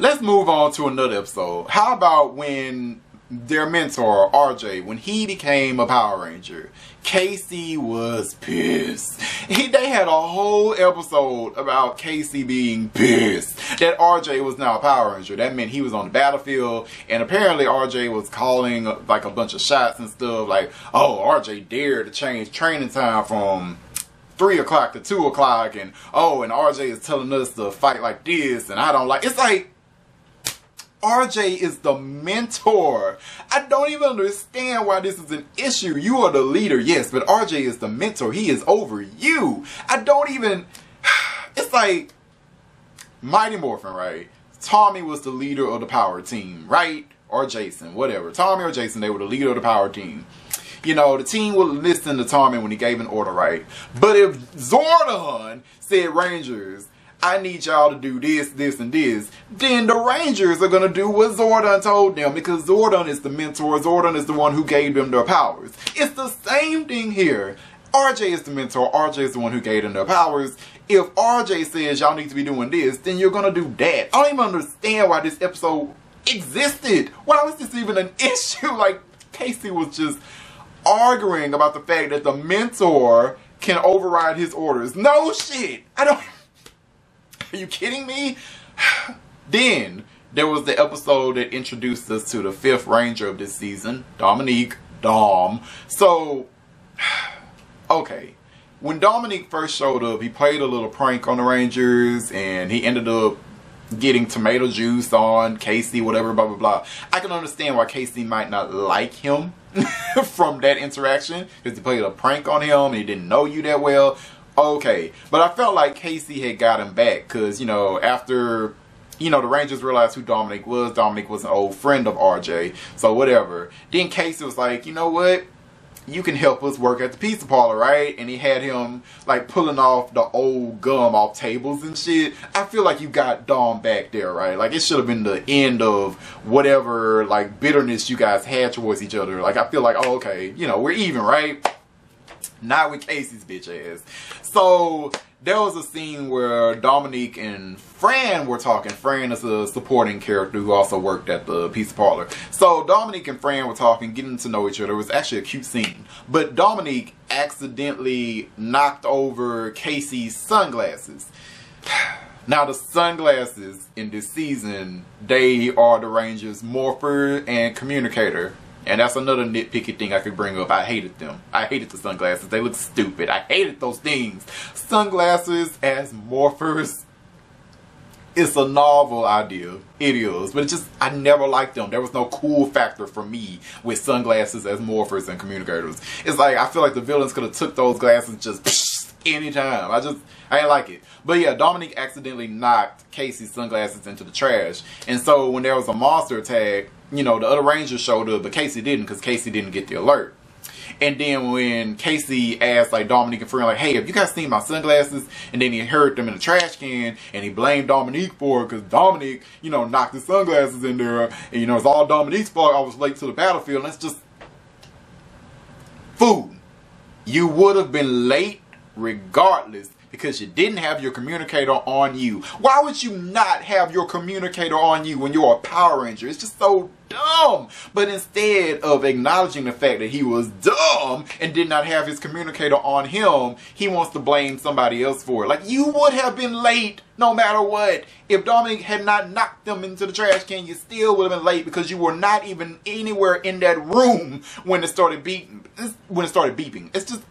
Let's move on to another episode. How about when their mentor, RJ, when he became a Power Ranger, Casey was pissed. They had a whole episode about Casey being pissed that RJ was now a Power Ranger. That meant he was on the battlefield, and apparently RJ was calling like a bunch of shots and stuff like, oh, RJ dared to change training time from 3 o'clock to 2 o'clock, and oh, and RJ is telling us to fight like this, and I don't like. It's like, RJ is the mentor. I don't even understand why this is an issue. You are the leader, yes, but RJ is the mentor. He is over you. I don't even... It's like Mighty Morphin, right? Tommy was the leader of the power team, right? Or Jason, whatever. Tommy or Jason, they were the leader of the power team. You know, the team would listen to Tommy when he gave an order, right? But if Zordon said, Rangers, I need y'all to do this, this, and this, then the Rangers are going to do what Zordon told them, because Zordon is the mentor. Zordon is the one who gave them their powers. It's the same thing here. RJ is the mentor. RJ is the one who gave them their powers. If RJ says y'all need to be doing this, then you're going to do that. I don't even understand why this episode existed. Why was this even an issue? Like, Casey was just arguing about the fact that the mentor can override his orders. No shit. I don't... Are you kidding me? Then there was the episode that introduced us to the 5th Ranger of this season, Dominique, Dom. So, okay. When Dominique first showed up, he played a little prank on the Rangers, and he ended up getting tomato juice on Casey, whatever, blah, blah, blah. I can understand why Casey might not like him from that interaction, because he played a prank on him and he didn't know you that well. Okay, but I felt like Casey had got him back because, you know, after, you know, the Rangers realized who Dominic was an old friend of RJ, so whatever. Then Casey was like, you know what? You can help us work at the pizza parlor, right? And he had him, like, pulling off the old gum off tables and shit. I feel like you got Dom back there, right? Like, it should have been the end of whatever, like, bitterness you guys had towards each other. Like, I feel like, oh, okay, you know, we're even, right? Not with Casey's bitch ass. So there was a scene where Dominique and Fran were talking. Fran is a supporting character who also worked at the pizza parlor. So Dominique and Fran were talking, getting to know each other. It was actually a cute scene. But Dominique accidentally knocked over Casey's sunglasses. Now the sunglasses in this season, they are the Rangers' Morpher and Communicator. And that's another nitpicky thing I could bring up. I hated them. I hated the sunglasses. They look stupid. I hated those things. Sunglasses as morphers. It's a novel idea. It is. But it just, I never liked them. There was no cool factor for me with sunglasses as morphers and communicators. It's like, I feel like the villains could have took those glasses just anytime. I didn't like it. But yeah, Dominique accidentally knocked Casey's sunglasses into the trash. And so when there was a monster attack, you know, the other Rangers showed up, but Casey didn't, because Casey didn't get the alert. And then when Casey asked, like, Dominique and Fran, like, hey, have you guys seen my sunglasses? And then he heard them in the trash can, and he blamed Dominique for it, because Dominique, you know, knocked his sunglasses in there, and, you know, it's all Dominique's fault. I was late to the battlefield, and that's just... Food. You would have been late regardless, because you didn't have your communicator on you. Why would you not have your communicator on you when you're a Power Ranger? It's just so dumb. But instead of acknowledging the fact that he was dumb and did not have his communicator on him, he wants to blame somebody else for it. Like, you would have been late no matter what. If Dominic had not knocked them into the trash can, you still would have been late, because you were not even anywhere in that room when it started beeping. It's just...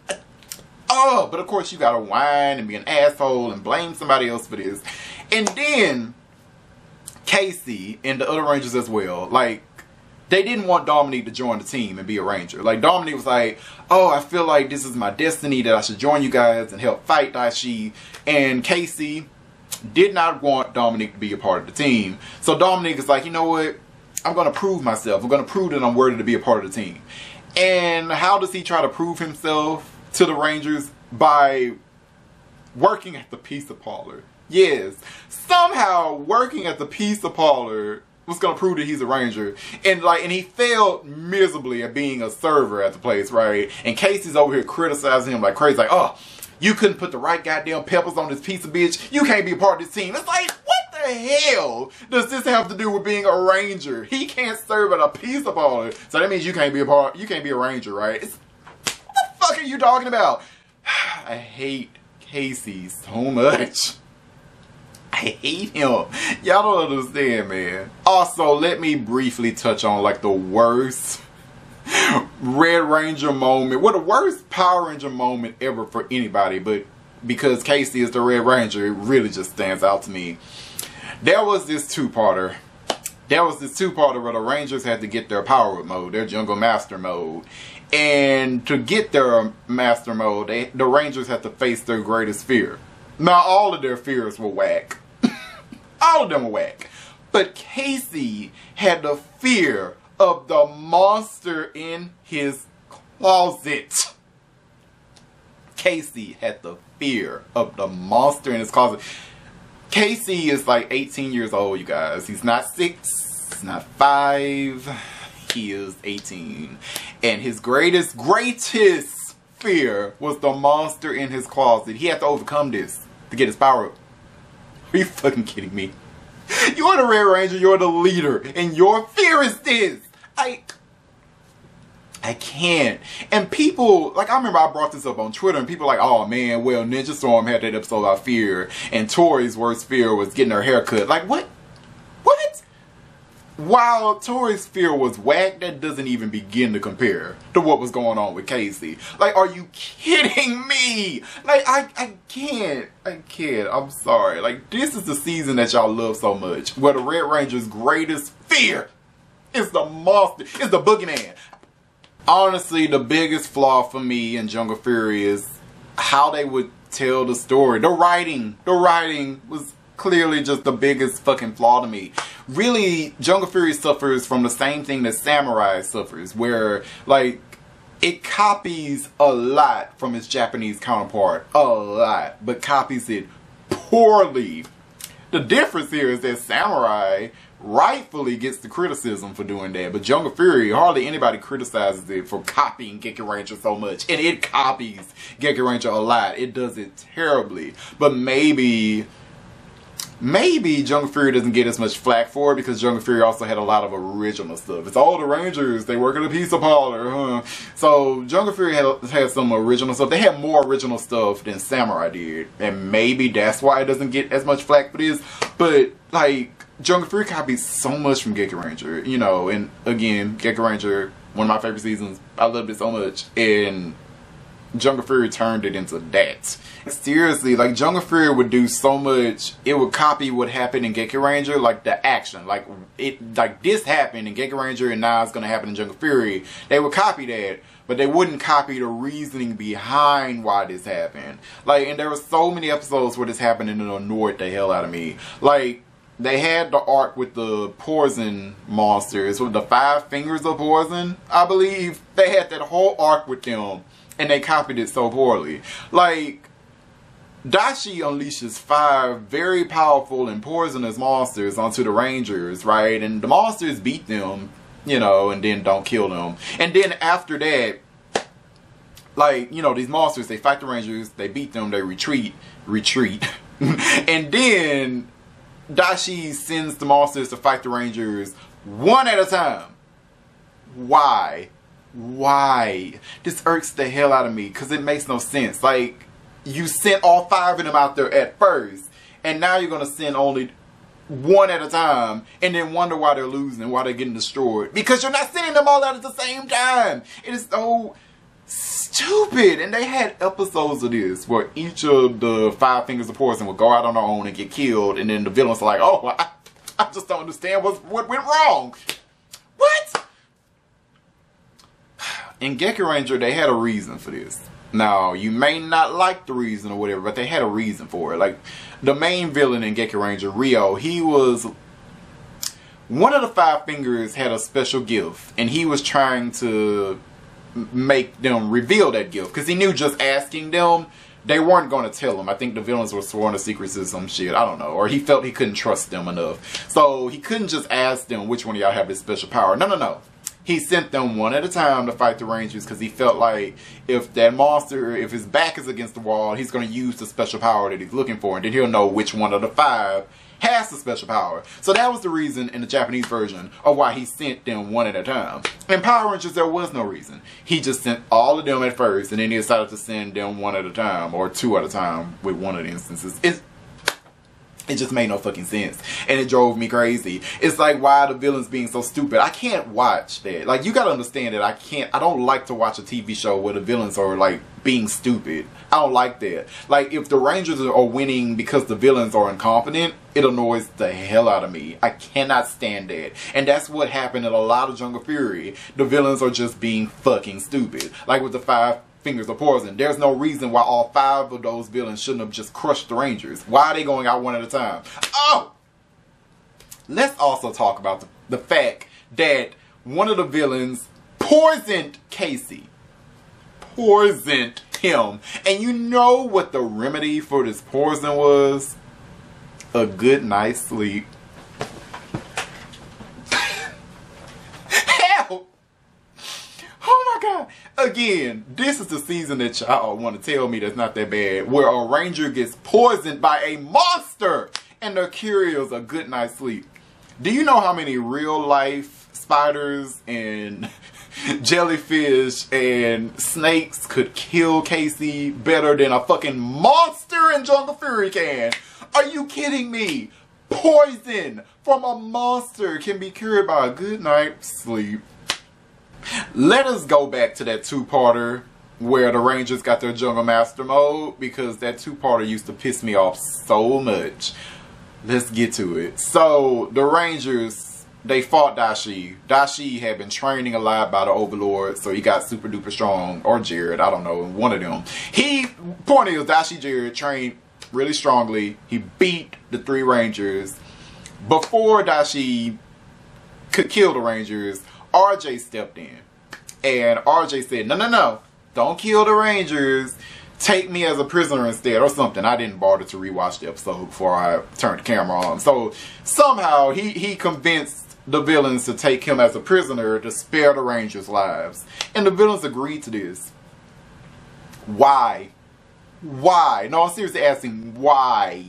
Oh, but of course you gotta whine and be an asshole and blame somebody else for this. And then Casey and the other Rangers as well, like, they didn't want Dominique to join the team and be a Ranger. Like, Dominique was like, oh, I feel like this is my destiny, that I should join you guys and help fight Daishi. And Casey did not want Dominique to be a part of the team. So Dominique is like, you know what? I'm gonna prove myself. I'm gonna prove that I'm worthy to be a part of the team. And how does he try to prove himself to the Rangers? By working at the pizza parlor. Yes, somehow working at the pizza parlor was gonna prove that he's a Ranger, and he failed miserably at being a server at the place, right? And Casey's over here criticizing him like crazy, like, oh, you couldn't put the right goddamn peppers on this pizza, bitch. You can't be a part of this team. It's like, what the hell does this have to do with being a ranger? He can't serve at a pizza parlor, so that means you can't be a ranger, right? What the fuck are you talking about? I hate Casey so much. I hate him. Y'all don't understand, man. Also, let me briefly touch on like the worst Red Ranger moment. Well, the worst Power Ranger moment ever for anybody, but because Casey is the Red Ranger, it really just stands out to me. There was this two-parter. Where the Rangers had to get their power mode, their jungle master mode. And to get their master mode, the Rangers had to face their greatest fear. Now, all of their fears were whack. All of them were whack. But Casey had the fear of the monster in his closet. Casey had the fear of the monster in his closet. Casey is like 18 years old, you guys. He's not 6, he's not 5. He is 18. And his greatest fear was the monster in his closet. He had to overcome this to get his power up. Are you fucking kidding me? You're the Red Ranger, you're the leader, and your fear is this. I can't. And people, like, I remember I brought this up on Twitter, and people were like, oh man, well, Ninja Storm had that episode about fear, and Tori's worst fear was getting her hair cut. Like, what? What? While Tori's fear was whack, that doesn't even begin to compare to what was going on with Casey. Like, are you kidding me? Like, I can't. I'm sorry. Like, this is the season that y'all love so much, where the Red Ranger's greatest fear is the monster, is the boogeyman. Honestly, the biggest flaw for me in Jungle Fury is how they would tell the story. The writing was clearly just the biggest fucking flaw to me. Really, Jungle Fury suffers from the same thing that Samurai suffers, where, like, it copies a lot from its Japanese counterpart. A lot. But copies it poorly. The difference here is that Samurai rightfully gets the criticism for doing that, but Jungle Fury, hardly anybody criticizes it for copying Gecky Ranger so much, and it copies Gecky Ranger a lot. It does it terribly, but maybe Jungle Fury doesn't get as much flack for it because Jungle Fury also had a lot of original stuff. It's all the Rangers, they work at a pizza parlor, huh? So Jungle Fury had some original stuff. They had more original stuff than Samurai did, and maybe that's why it doesn't get as much flack for this. But like, Jungle Fury copies so much from Gecky Ranger, you know, and again, Gecky Ranger, one of my favorite seasons. I loved it so much, and Jungle Fury turned it into that. Seriously, like, Jungle Fury would do so much. It would copy what happened in Gecky Ranger, like the action, like this happened in Gecky Ranger, and now it's gonna happen in Jungle Fury. They would copy that, but they wouldn't copy the reasoning behind why this happened. Like, and there were so many episodes where this happened, and it annoyed the hell out of me. Like, they had the arc with the poison monsters, with the 5 fingers of poison, I believe. They had that whole arc with them, and they copied it so poorly. Like, Dashi unleashes 5 very powerful and poisonous monsters onto the Rangers, right? And the monsters beat them, you know, and then don't kill them. And then after that, like, you know, these monsters, they fight the Rangers, they beat them, they retreat. And then Dashi sends the monsters to fight the Rangers one at a time. Why? This irks the hell out of me because it makes no sense. Like, you sent all 5 of them out there at first, and now you're going to send only one at a time and then wonder why they're losing, why they're getting destroyed. Because you're not sending them all out at the same time. It is so stupid. And they had episodes of this where each of the 5 fingers of poison would go out on their own and get killed, and then the villains are like, oh, I just don't understand what went wrong. What? In Gecky Ranger, they had a reason for this. Now, you may not like the reason or whatever, but they had a reason for it. Like, the main villain in Gecky Ranger, Ryo, he was... One of the 5 fingers had a special gift, and he was trying to make them reveal that gift. Because he knew just asking them, they weren't going to tell him. I think the villains were sworn to secrecy or some shit. I don't know. Or he felt he couldn't trust them enough. So he couldn't just ask them which one of y'all have this special power. No. he sent them one at a time to fight the Rangers because he felt like if that monster, if his back is against the wall, he's going to use the special power that he's looking for, and then he'll know which one of the 5 has the special power. So that was the reason in the Japanese version of why he sent them one at a time. In Power Rangers, there was no reason. He just sent all of them at first, and then he decided to send them one at a time, or 2 at a time with one of the instances. It just made no fucking sense. And it drove me crazy. It's like, why are the villains being so stupid? I can't watch that. Like, you gotta understand that I don't like to watch a TV show where the villains are, like, being stupid. I don't like that. Like, if the Rangers are winning because the villains are incompetent, it annoys the hell out of me. I cannot stand that. And that's what happened in a lot of Jungle Fury. The villains are just being fucking stupid. Like with the 5 Fingers of Poison. There's no reason why all 5 of those villains shouldn't have just crushed the Rangers. Why are they going out one at a time? Oh! Let's also talk about the fact that one of the villains poisoned Casey. Poisoned him. And you know what the remedy for this poison was? A good night's sleep. Oh my god. Again, this is the season that y'all want to tell me that's not that bad, where a ranger gets poisoned by a monster and the cure is a good night's sleep. Do you know how many real life spiders and jellyfish and snakes could kill Casey better than a fucking monster in Jungle Fury can? Are you kidding me? Poison from a monster can be cured by a good night's sleep. Let us go back to that 2-parter where the Rangers got their Jungle Master mode, because that 2-parter used to piss me off so much. Let's get to it. So, the Rangers, they fought Daishi. Daishi had been training a lot by the Overlord, so he got super duper strong. Or Jared, I don't know, one of them. Point is, Daishi Jared trained really strongly. He beat the 3 Rangers. Before Daishi could kill the Rangers, RJ stepped in. And RJ said, no, don't kill the Rangers. Take me as a prisoner instead, or something. I didn't bother to rewatch the episode before I turned the camera on. So somehow he convinced the villains to take him as a prisoner to spare the Rangers' lives. And the villains agreed to this. Why? Why? No, I'm seriously asking why.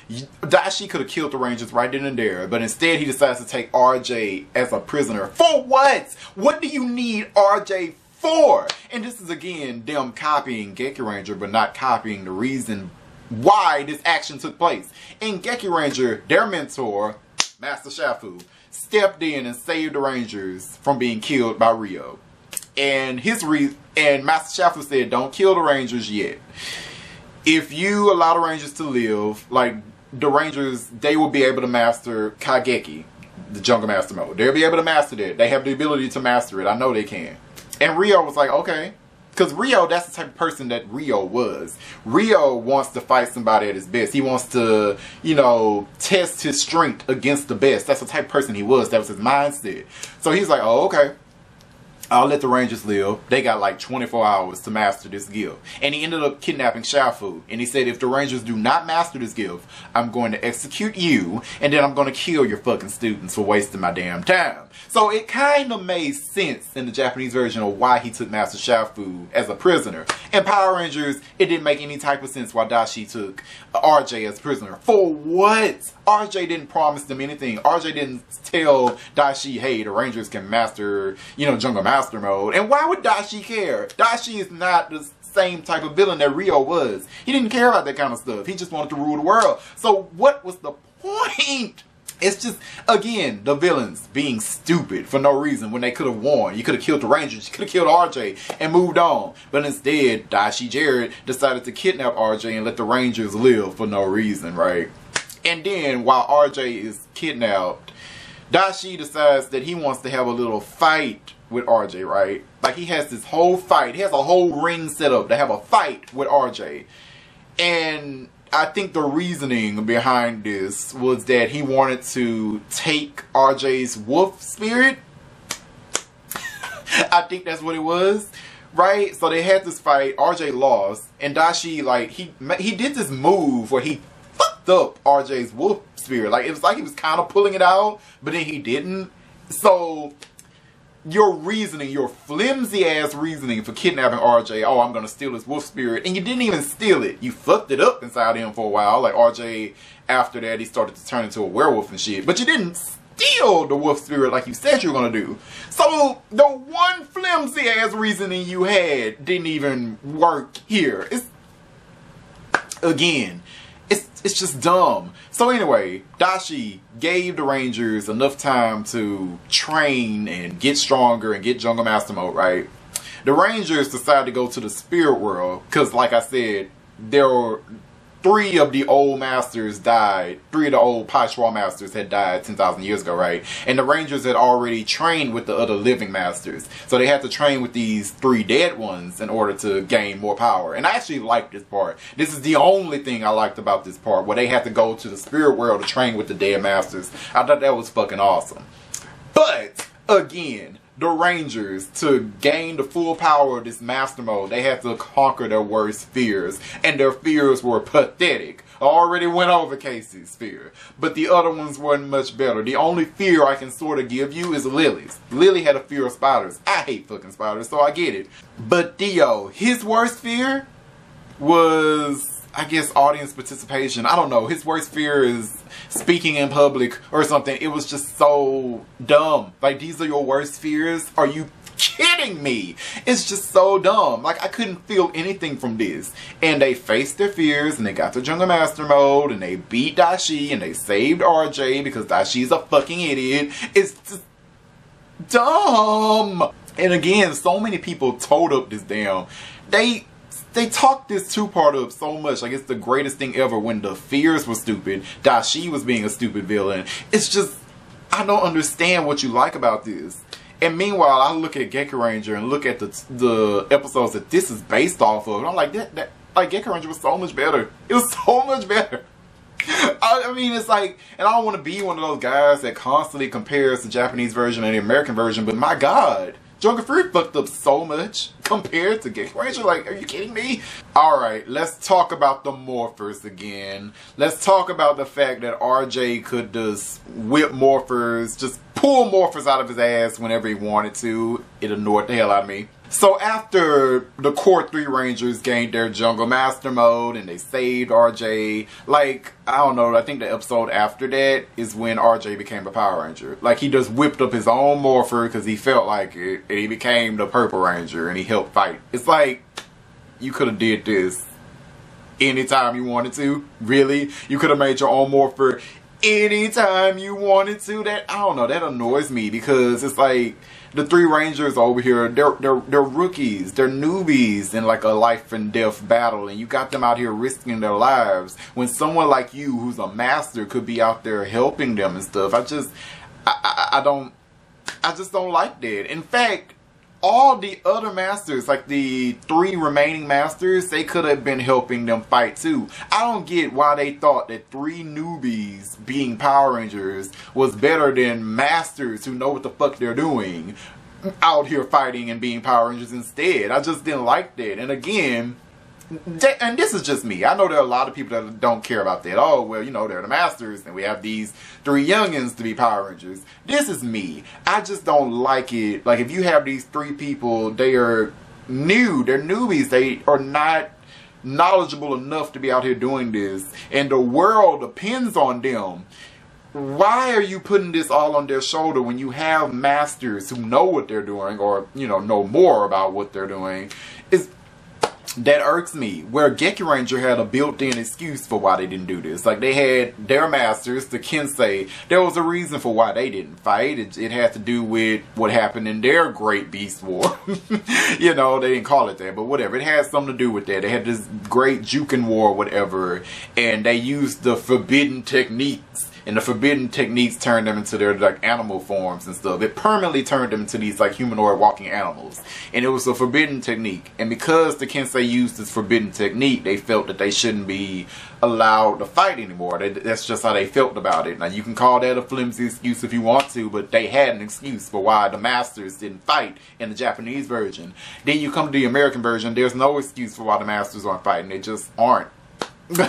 Daishi could have killed the Rangers right then and there, but instead he decides to take RJ as a prisoner. For what? What do you need RJ for? And this is again them copying Geki Ranger, but not copying the reason why this action took place. In Geki Ranger, their mentor, Master Shafu, stepped in and saved the Rangers from being killed by Ryo. And Master Shafu said, don't kill the Rangers yet. If you allow the Rangers to live, like the Rangers, they will be able to master Kageki, the Jungle Master mode. They'll be able to master that. They have the ability to master it. I know they can. And Ryo was like, okay. Because Ryo, that's the type of person that Ryo was. Ryo wants to fight somebody at his best. He wants to, you know, test his strength against the best. That's the type of person he was. That was his mindset. So he's like, oh, okay. I'll let the Rangers live. They got like 24 hours to master this gift. And he ended up kidnapping Shafu. And he said, if the Rangers do not master this gift, I'm going to execute you. And then I'm going to kill your fucking students for wasting my damn time. So it kind of made sense in the Japanese version of why he took Master Shafu as a prisoner. In Power Rangers, it didn't make any type of sense why Daishi took RJ as prisoner. For what? RJ didn't promise them anything. RJ didn't tell Daishi, hey, the Rangers can master, you know, Jungle Master mode. And why would Daishi care? Daishi is not the same type of villain that Ryo was. He didn't care about that kind of stuff. He just wanted to rule the world. So what was the point? It's just, again, the villains being stupid for no reason when they could have won. You could have killed the Rangers, you could have killed RJ and moved on. But instead, Daishi Jared decided to kidnap RJ and let the Rangers live for no reason, right? And then, while RJ is kidnapped, Daishi decides that he wants to have a little fight with RJ, right? Like, he has this whole fight. He has a whole ring set up to have a fight with RJ. And I think the reasoning behind this was that he wanted to take RJ's wolf spirit. I think that's what it was, right? So they had this fight. RJ lost, and Daishi, like, he did this move where he fucked up RJ's wolf spirit. Like, it was like he was kind of pulling it out, but then he didn't. So your reasoning, your flimsy ass reasoning for kidnapping RJ, oh, I'm gonna steal his wolf spirit, and you didn't even steal it. You fucked it up inside him for a while. Like RJ, after that, he started to turn into a werewolf and shit. But you didn't steal the wolf spirit like you said you were gonna do. So the one flimsy ass reasoning you had didn't even work here. It's just dumb. So anyway, Daishi gave the Rangers enough time to train and get stronger and get Jungle Master mode, right? The Rangers decided to go to the spirit world because, like I said, there were 3 of the old masters died. 3 of the old Pai Shui masters had died 10,000 years ago, right? And the Rangers had already trained with the other living masters. So they had to train with these 3 dead ones in order to gain more power. And I actually liked this part. This is the only thing I liked about this part, where they had to go to the spirit world to train with the dead masters. I thought that was fucking awesome. But, again, the Rangers, to gain the full power of this master mode, they had to conquer their worst fears. And their fears were pathetic. I already went over Casey's fear. But the other ones weren't much better. The only fear I can sort of give you is Lily's. Lily had a fear of spiders. I hate fucking spiders, so I get it. But Dio, his worst fear was, I guess, audience participation. I don't know. His worst fear is speaking in public or something. It was just so dumb. Like, these are your worst fears? Are you kidding me? It's just so dumb. Like, I couldn't feel anything from this. And they faced their fears, and they got to Jungle Master mode, and they beat Daishi, and they saved RJ because Daishi's a fucking idiot. It's just dumb. And again, so many people told up this damn. They talked this 2-part up so much, like it's the greatest thing ever, when the fears were stupid, Daishi was being a stupid villain. It's just, I don't understand what you like about this. And meanwhile, I look at Gekiranger and look at the episodes that this is based off of, and I'm like, like Gekiranger was so much better. It was so much better. I mean, it's like, and I don't want to be one of those guys that constantly compares the Japanese version and the American version, but my God, Jungle Fury fucked up so much compared to Gekiranger. Like, are you kidding me? Alright, let's talk about the morphers again. Let's talk about the fact that RJ could just whip morphers, just pull morphers out of his ass whenever he wanted to. It annoyed the hell out of me. So after the core 3 Rangers gained their Jungle Master mode and they saved RJ, like, I don't know, I think the episode after that is when RJ became a Power Ranger. Like, he just whipped up his own morpher because he felt like it, and he became the Purple Ranger and he helped fight. It's like, you could have did this anytime you wanted to. Really? You could have made your own morpher anytime you wanted to. That, I don't know, that annoys me because it's like, the 3 Rangers over here, they're rookies, they're newbies in like a life and death battle, and you got them out here risking their lives when someone like you, who's a master, could be out there helping them and stuff. I just don't like that. In fact, all the other masters, like the 3 remaining masters, they could have been helping them fight too. I don't get why they thought that 3 newbies being Power Rangers was better than masters who know what the fuck they're doing out here fighting and being Power Rangers instead. I just didn't like that. And again, and this is just me. I know there are a lot of people that don't care about that. Oh, well, you know, they're the masters and we have these 3 youngins to be Power Rangers. This is me. I just don't like it. Like, if you have these 3 people, they are new. They're newbies. They are not knowledgeable enough to be out here doing this. And the world depends on them. Why are you putting this all on their shoulder when you have masters who know what they're doing, or, you know more about what they're doing? That irks me. Where Gekiranger had a built-in excuse for why they didn't do this. Like, they had their masters, the Kensei. There was a reason for why they didn't fight. It had to do with what happened in their Great Beast War. You know, they didn't call it that, but whatever. It had something to do with that. They had this Great Juken War, whatever, and they used the forbidden techniques. And the forbidden techniques turned them into their like animal forms and stuff. It permanently turned them into these like humanoid walking animals. And it was a forbidden technique. And because the Kensei used this forbidden technique, they felt that they shouldn't be allowed to fight anymore. That's just how they felt about it. Now, you can call that a flimsy excuse if you want to, but they had an excuse for why the masters didn't fight in the Japanese version. Then you come to the American version, there's no excuse for why the masters aren't fighting. They just aren't.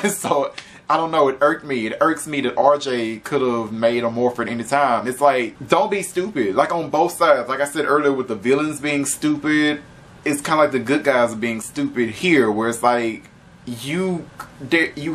So I don't know, it irked me. It irks me that RJ could have made a morph at any time. It's like, don't be stupid. Like on both sides. Like I said earlier with the villains being stupid, it's kind of like the good guys are being stupid here, where it's like, you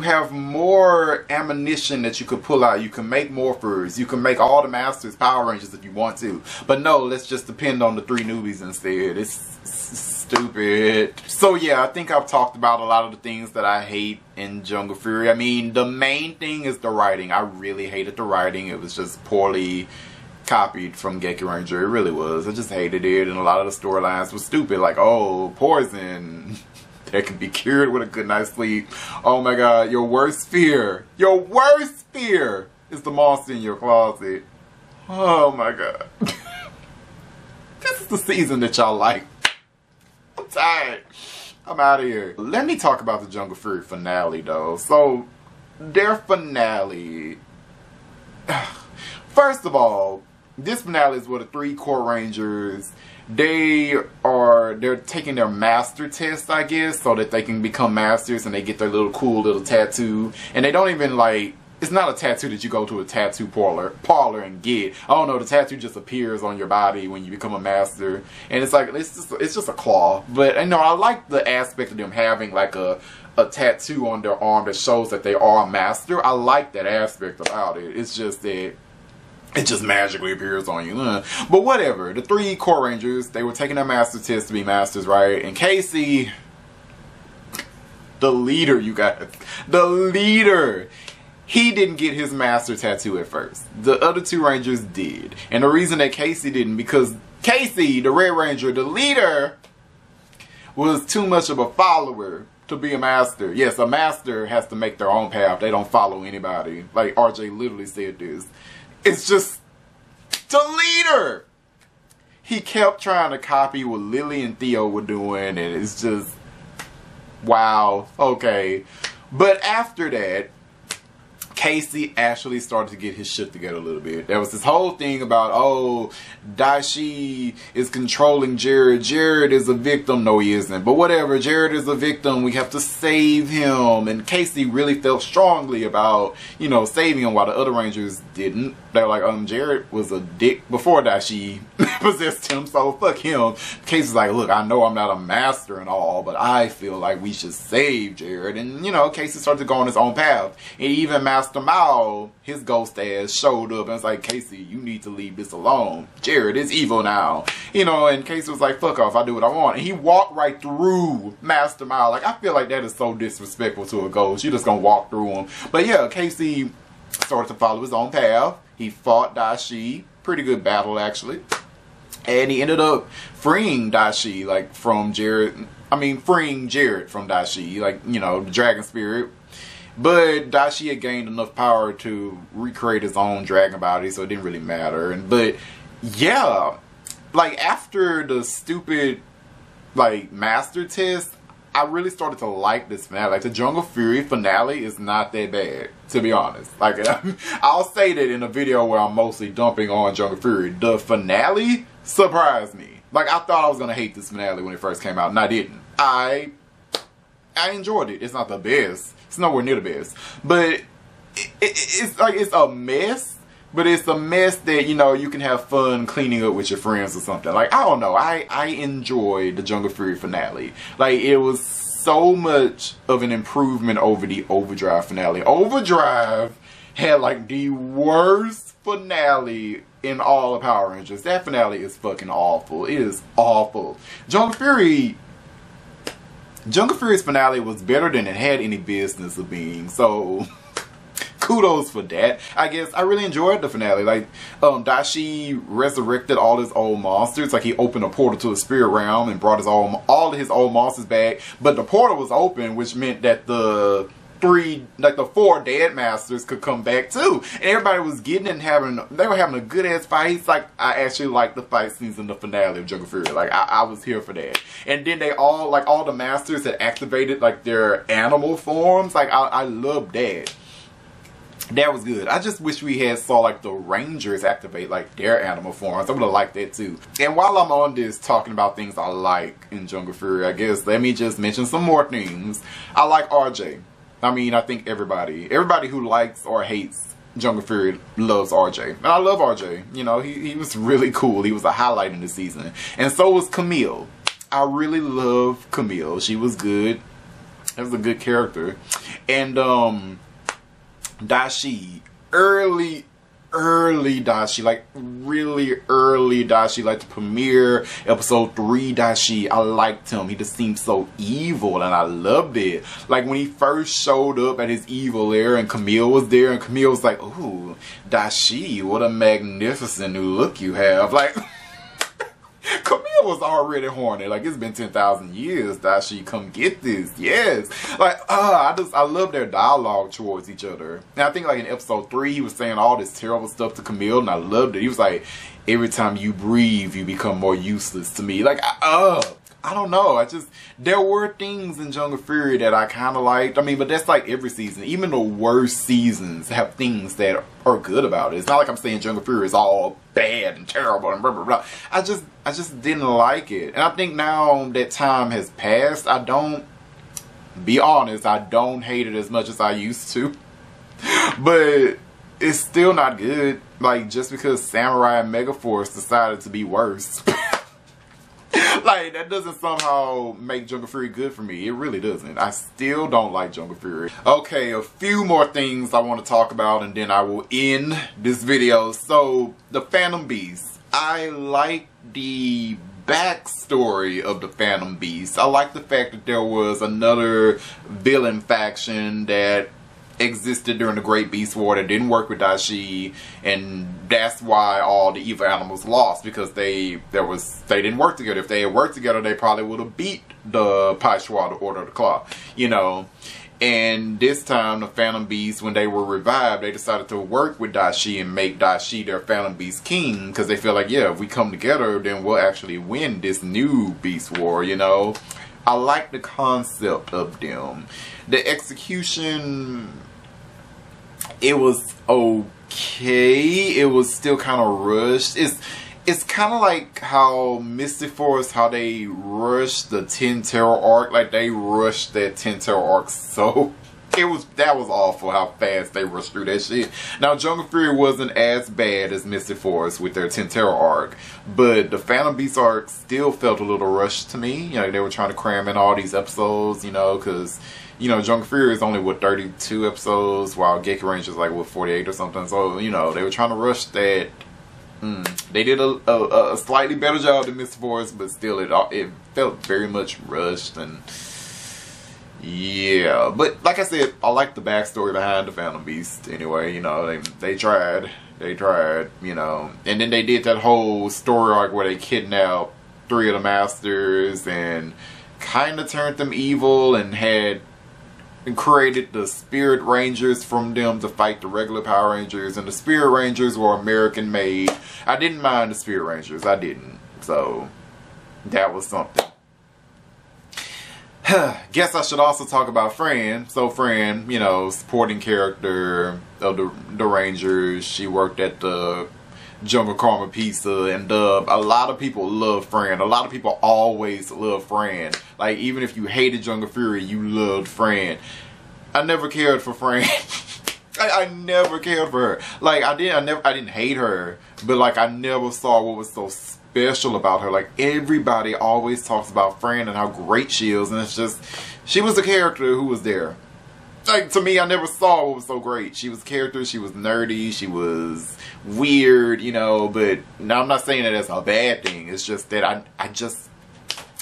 have more ammunition that you could pull out. You can make morphers. You can make all the Masters Power Rangers if you want to. But no, let's just depend on the 3 newbies instead. It's stupid. So yeah, I think I've talked about a lot of the things that I hate in Jungle Fury. I mean, the main thing is the writing. I really hated the writing. It was just poorly copied from Geki Ranger. It really was. I just hated it, and a lot of the storylines were stupid. Like, oh, poison that can be cured with a good night's sleep. Oh my god, your worst fear is the monster in your closet. Oh my god. This is the season that y'all like. I'm tired. I'm out of here. Let me talk about the Jungle Fury finale though. So, their finale. First of all, this finale is where the 3 core rangers, they're taking their master test, I guess, so that they can become masters, and they get their little cool little tattoo. And they don't even like, it's not a tattoo that you go to a tattoo parlor and get. I don't know, the tattoo just appears on your body when you become a master. And it's like, it's just a claw. But you know, I like the aspect of them having like a tattoo on their arm that shows that they are a master. I like that aspect about it. It's just that it just magically appears on you. But whatever. The 3 core rangers, they were taking their master test to be masters, right? And Casey, the leader, you guys. The leader. He didn't get his master tattoo at first. The other 2 rangers did. And the reason that Casey didn't, because Casey, the Red Ranger, the leader, was too much of a follower to be a master. Yes, a master has to make their own path. They don't follow anybody. Like RJ literally said this. It's just the leader. He kept trying to copy what Lily and Theo were doing, and it's just, wow, okay. But after that, Casey actually started to get his shit together a little bit. There was this whole thing about, oh, Daishi is controlling Jared. Jared is a victim. No, he isn't. But whatever, Jared is a victim. We have to save him. And Casey really felt strongly about, you know, saving him while the other Rangers didn't. They're like, Jared was a dick before Daishi possessed him, so fuck him. Casey's like, look, I know I'm not a master and all, but I feel like we should save Jared. And, you know, Casey started to go on his own path. And even Master Mao, his ghost ass, showed up and was like, Casey, you need to leave this alone. Jared is evil now. You know, and Casey was like, fuck off, I do what I want. And he walked right through Master Mao. Like, I feel like that is so disrespectful to a ghost. You're just gonna walk through him. But yeah, Casey started to follow his own path. He fought Daishi. Pretty good battle, actually. And he ended up freeing Daishi, like, from Jared. I mean, freeing Jared from Daishi. Like, you know, the dragon spirit. But Daishi had gained enough power to recreate his own dragon body, so it didn't really matter. But, yeah. Like, after the stupid, like, master test, I really started to like this finale. Like, the Jungle Fury finale is not that bad, to be honest. Like, I'll say that in a video where I'm mostly dumping on Jungle Fury. The finale surprised me. Like, I thought I was going to hate this finale when it first came out, and I didn't. I enjoyed it. It's not the best. It's nowhere near the best. But it's like, it's a mess. But it's a mess that, you know, you can have fun cleaning up with your friends or something. Like, I don't know. I enjoyed the Jungle Fury finale. Like, it was so much of an improvement over the Overdrive finale. Overdrive had, like, the worst finale in all of Power Rangers. That finale is fucking awful. It is awful. Jungle Fury's finale was better than it had any business of being. So kudos for that. I guess I really enjoyed the finale. Like, Daishi resurrected all his old monsters. Like, he opened a portal to the spirit realm and brought all of his old monsters back. But the portal was open, which meant that the 4 dead masters could come back too. And everybody was getting and they were having a good ass fight. Like, I actually liked the fight scenes in the finale of Jungle Fury. Like, I was here for that. And then they all, like, all the masters had activated, like, their animal forms. Like, I loved that. That was good. I just wish we had saw, like, the Rangers activate, like, their animal forms. I would have liked that too. And while I'm on this talking about things I like in Jungle Fury, I guess let me just mention some more things. I like RJ. I mean, I think everybody who likes or hates Jungle Fury loves RJ. And I love RJ. You know, he was really cool. He was a highlight in the season. And so was Camille. I really love Camille. She was good. It was a good character. And Dashie, early Dashie, like really early Dashie, like the premiere episode 3 Dashie, I liked him. He just seemed so evil and I loved it. Like when he first showed up at his evil lair and Camille was there and Camille was like, ooh, Dashie, what a magnificent new look you have. Like Camille was already horny. Like, it's been 10,000 years. Dashie, come get this. Yes. Like, I love their dialogue towards each other. And I think, like, in episode 3, he was saying all this terrible stuff to Camille, and I loved it. He was like, every time you breathe, you become more useless to me. Like, I don't know. There were things in Jungle Fury that I kind of liked. I mean, but that's like every season. Even the worst seasons have things that are good about it. It's not like I'm saying Jungle Fury is all bad and terrible and blah, blah, blah. I just didn't like it. And I think now that time has passed, I don't hate it as much as I used to. But it's still not good. Like, just because Samurai and Megaforce decided to be worse. Like, that doesn't somehow make Jungle Fury good for me. It really doesn't. I still don't like Jungle Fury. Okay, a few more things I want to talk about and then I will end this video. So, the Phantom Beast. I like the backstory of the Phantom Beast. I like the fact that there was another villain faction that existed during the Great Beast War that didn't work with Dashie, and that's why all the evil animals lost, because they didn't work together. If they had worked together, they probably would have beat the Pashwa, the Order of the Claw, you know. And this time, the Phantom Beasts, when they were revived, they decided to work with Dashie and make Dashie their Phantom Beast king, because they feel like, yeah, if we come together, then we'll actually win this new Beast War, you know. I like the concept of them. The execution, it was okay. It was still kind of rushed. It's kind of like how Mystic Force, how they rushed the 10 Terror arc. Like, they rushed that 10 Terror arc so... That was awful how fast they rushed through that shit. Now, Jungle Fury wasn't as bad as Mystic Force with their 10 Terror arc, but the Phantom Beast arc still felt a little rushed to me. You know, they were trying to cram in all these episodes, you know, because, you know, Jungle Fury is only, what, 32 episodes, while Gekiou Ranger is like, what, 48 or something. So, you know, they were trying to rush that. They did a slightly better job than Mystic Force, but still, it felt very much rushed and... yeah, but like I said, I like the backstory behind the Phantom Beast anyway, you know, they tried, you know, and then they did that whole story arc where they kidnapped 3 of the Masters and kind of turned them evil and created the Spirit Rangers from them to fight the regular Power Rangers, and the Spirit Rangers were American made. I didn't mind the Spirit Rangers, I didn't, so that was something. Guess I should also talk about Fran. So Fran, you know, supporting character of the Rangers. She worked at the Jungle Karma Pizza and Dub. A lot of people love Fran. A lot of people always love Fran. Like, even if you hated Jungle Fury, you loved Fran. I never cared for Fran. I never cared for her. Like, I didn't hate her, but like, I never saw what was so special about her. Like, everybody always talks about Fran and how great she is, and it's just, she was the character who was there. Like, to me, I never saw what was so great. She was a character, she was nerdy, she was weird, you know, but now I'm not saying that that's a bad thing. It's just that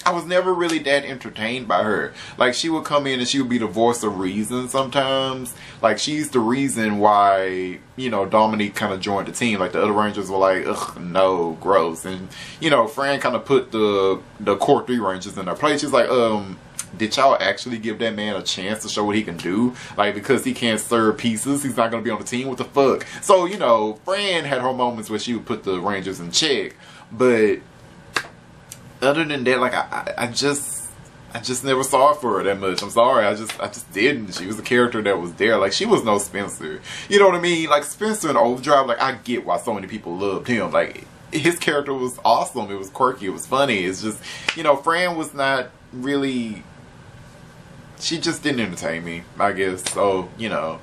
I was never really that entertained by her. Like, she would come in and she would be the voice of reason sometimes. Like, she's the reason why, you know, Dominique kind of joined the team. Like, the other Rangers were like, ugh, no, gross. And, you know, Fran kind of put the core 3 Rangers in their place. She's like, did y'all actually give that man a chance to show what he can do? Like, because he can't serve pieces, he's not going to be on the team? What the fuck? So, you know, Fran had her moments where she would put the Rangers in check. But other than that, like, I just never saw it for her that much. I'm sorry, I just didn't. She was a character that was there. Like, she was no Spencer. You know what I mean? Like, Spencer in Overdrive, like, I get why so many people loved him. Like, his character was awesome. It was quirky. It was funny. It's just, you know, Fran was not really... she just didn't entertain me, I guess. So, you know,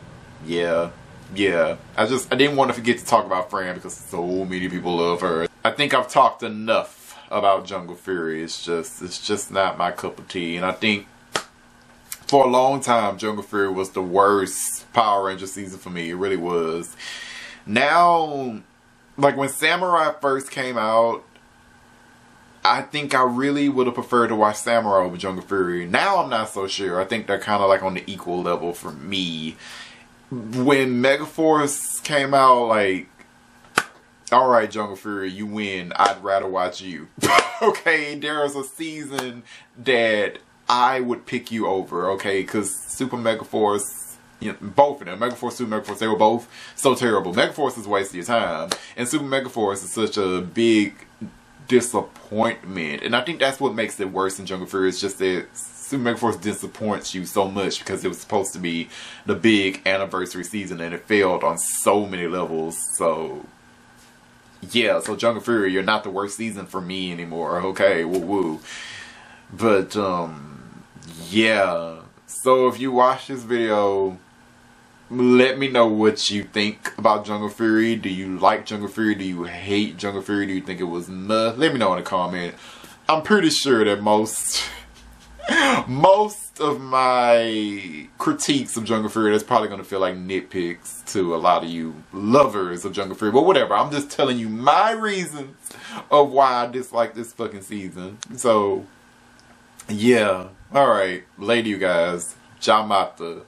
yeah. I didn't want to forget to talk about Fran because so many people love her. I think I've talked enough about Jungle Fury. It's just not my cup of tea. And I think for a long time, Jungle Fury was the worst Power Ranger season for me. It really was. Now, like when Samurai first came out, I think I really would have preferred to watch Samurai over Jungle Fury. Now I'm not so sure. I think they're kind of like on the equal level for me. When Megaforce came out, like, alright Jungle Fury, you win. I'd rather watch you. Okay, there's a season that I would pick you over, okay? Because Super Megaforce, you know, both of them, Megaforce, Super Megaforce, they were both so terrible. Megaforce is a waste of your time. And Super Megaforce is such a big disappointment. And I think that's what makes it worse in Jungle Fury. It's just that Super Megaforce disappoints you so much because it was supposed to be the big anniversary season and it failed on so many levels. So yeah, so Jungle Fury, you're not the worst season for me anymore. Okay, woo woo. But yeah. So if you watch this video, let me know what you think about Jungle Fury. Do you like Jungle Fury? Do you hate Jungle Fury? Do you think it was meh? Let me know in the comment. I'm pretty sure that most of my critiques of Jungle Fury, that's probably going to feel like nitpicks to a lot of you lovers of Jungle Fury. But whatever, I'm just telling you my reasons of why I dislike this fucking season. So, yeah. Alright, later you guys. Jamata.